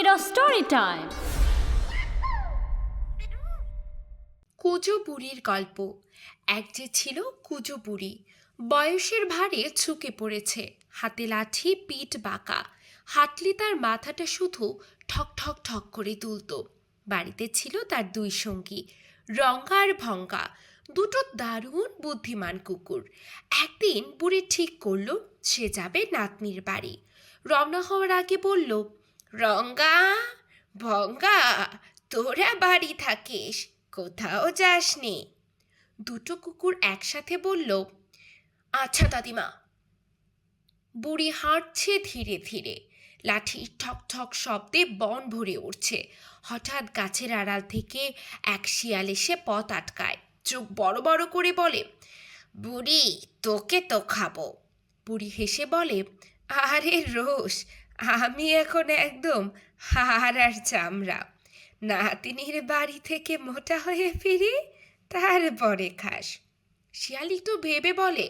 Kiddo story time. কুজো বুড়ির গল্প। এক যে ছিল কুজো বুড়ি, বয়সের ভারে ঝুঁকে পড়েছে, হাতে লাঠি, পিঠ বাঁকা, হাঁটলে তার মাথাটা শুধু ঠক ঠক ঠক করে তুলত। বাড়িতে ছিল তার দুই সঙ্গী, রঙ্গা আর ভঙ্গা, দুটো দারুণ বুদ্ধিমান কুকুর। একদিন বুড়ি ঠিক করলো সে যাবে নাতনির বাড়ি। রওনা হওয়ার আগে বলল, রঙ্গা, ভঙ্গা, তোরা বাড়ি থাকিস, কোথাও যাসনি। দুটো কুকুর একসাথে বলল, আচ্ছা দাদিমা। বুড়ি হাঁটছে ধীরে ধীরে, লাঠির ঠক ঠক শব্দে বন ভরে উঠছে। হঠাৎ গাছের আড়াল থেকে এক শিয়াল এসে পথ আটকায়, চোখ বড় বড় করে বলে, বুড়ি, তোকে তো খাবো। বুড়ি হেসে বলে, আরে রোস, আমি এখন একদম হাড় আর চামড়া। নাতিনির বাড়ি থেকে মোটা হয়ে ফিরি, তারপরে খাস। শিয়াল একটু ভেবে বলে,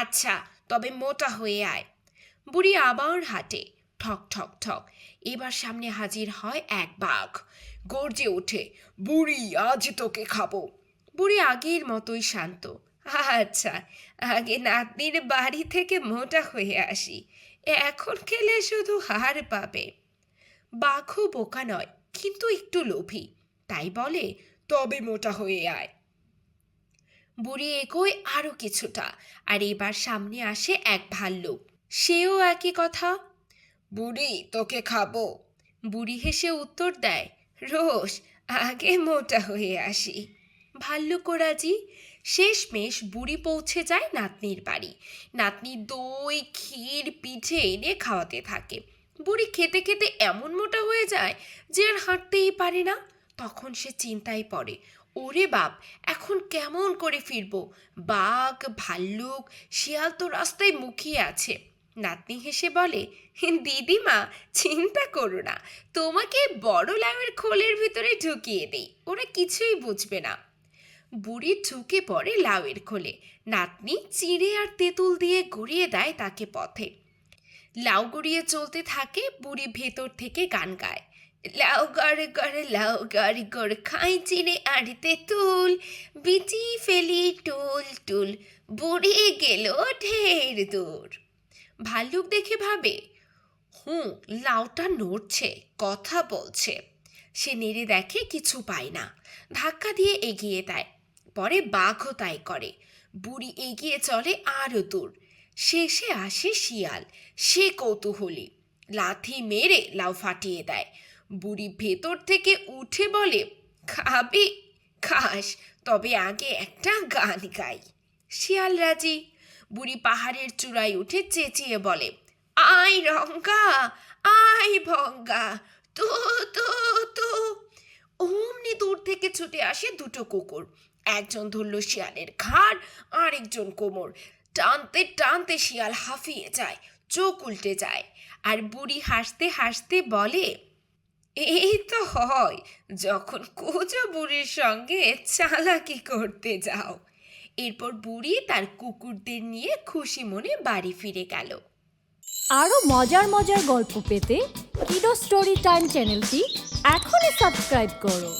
আচ্ছা, তবে মোটা হয়ে আয়। বুড়ি আবার হাঁটে, ঠক ঠক ঠক। এবার সামনে হাজির হয় এক বাঘ, গর্জে ওঠে, বুড়ি, আজ তোকে খাবো। বুড়ি আগের মতোই শান্ত, আচ্ছা, আগে নাতনির বাড়ি থেকে মোটা হয়ে আসি, এখন খেলে শুধু হাড় পাবে। বাঘও বোকা নয়, কিন্তু একটু লোভী, তাই বলে, তবে মোটা হয়ে আয়। বুড়ি এগোয় আরো কিছুটা, আর এবার সামনে আসে এক ভাল্লুক, সেও একই কথা, বুড়ি, তোকে খাবো। বুড়ি হেসে উত্তর দেয়, রোস, আগে মোটা হয়ে আসি। ভাল্লুকও রাজি। শেষমেশ বুড়ি পৌঁছে যায় নাতনির বাড়ি। নাতনি দই, ক্ষীর, পিঠে এনে খাওয়াতে থাকে। বুড়ি খেতে খেতে এমন মোটা হয়ে যায় যে আর হাঁটতেই পারে না। তখন সে চিন্তায় পড়ে, ওরে বাপ, এখন কেমন করে ফিরবো? বাঘ, ভাল্লুক, শিয়াল তো রাস্তায় মুখিয়ে আছে। নাতনি হেসে বলে, দিদিমা, চিন্তা করো না, তোমাকে বড় লাউয়ের খোলের ভিতরে ঢুকিয়ে দেই, ওরা কিছুই বুঝবে না। বুড়ি ঢুকে পড়ে লাউয়ের খোলে। নাতনি চিড়ে আর তেঁতুল দিয়ে গড়িয়ে দেয় তাকে পথে। লাউ গড়িয়ে চলতে থাকে, বুড়ি ভেতর থেকে গান গায়, লাউ গড়ে গড়ে লাউ গড়ে গড়ে খাই চিড়ে আর তেঁতুল, বিচি ফেলি টুল টুল, বুড়ি গেল ঢের দূর। ভাল্লুক দেখে ভাবে, লাউটা নড়ছে, কথা বলছে। সে নেড়ে দেখে কিছু পায় না, ধাক্কা দিয়ে এগিয়ে দেয়। পরে বাঘও তাই করে। বুড়ি এগিয়ে চলে আরো দূর। শেষে আসে শিয়াল, সে কৌতূহলী, লাথি মেরে লাউ ফাটিয়ে দেয়। বুড়ি ভেতর থেকে উঠে বলে, খাবি? খাস, তবে আগে একটা গান গাই। শিয়াল রাজি। বুড়ি পাহাড়ের চূড়ায় উঠে চেঁচিয়ে বলে, আয় রঙ্গা, আয় ভঙ্গা, তু তু তু। অমনি দূর থেকে ছুটে আসে দুটো কুকুর। একজন ধরল শিয়ালের ঘাড়, আর একজন কোমর। টানতে টানতে শিয়াল হাঁফিয়ে যায়, চোখ উল্টে যায়। আর বুড়ি হাসতে হাসতে বলে, এই তো হয় যখন কুজো বুড়ির সঙ্গে চালাকি করতে যাও। এরপর বুড়ি তার কুকুরদের নিয়ে খুশি মনে বাড়ি ফিরে গেল। আরও মজার মজার গল্প পেতে কিডো স্টোরি টাইম চ্যানেলটি এখনই সাবস্ক্রাইব করো।